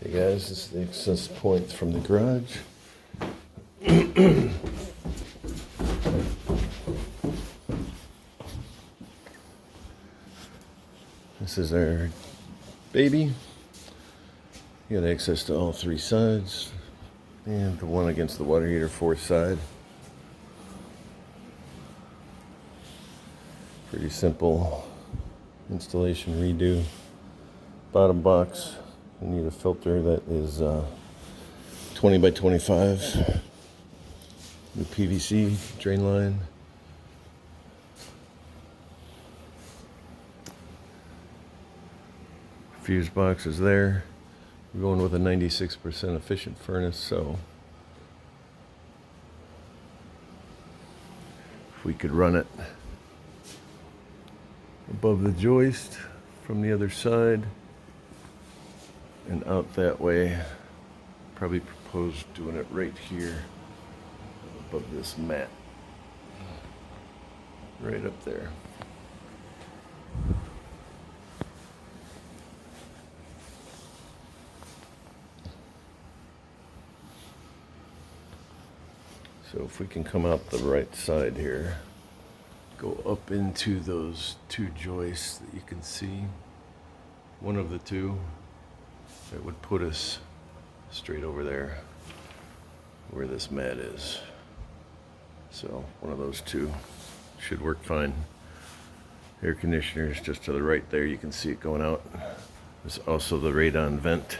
Hey guys, this is the access point from the garage. This is our baby. You got access to all three sides and the one against the water heater, fourth side. Pretty simple installation redo. Bottom box, you need a filter that is 20 by 25 with PVC drain line. Fuse box is there. We're going with a 96% efficient furnace, so if we could run it above the joist from the other side and out that way, probably propose doing it right here above this mat, right up there. So if we can come out the right side here, go up into those two joists that you can see, one of the two, that would put us straight over there where this mat is. So one of those two should work fine. Air conditioner is just to the right there, you can see it going out. There's also the radon vent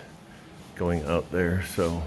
going out there, so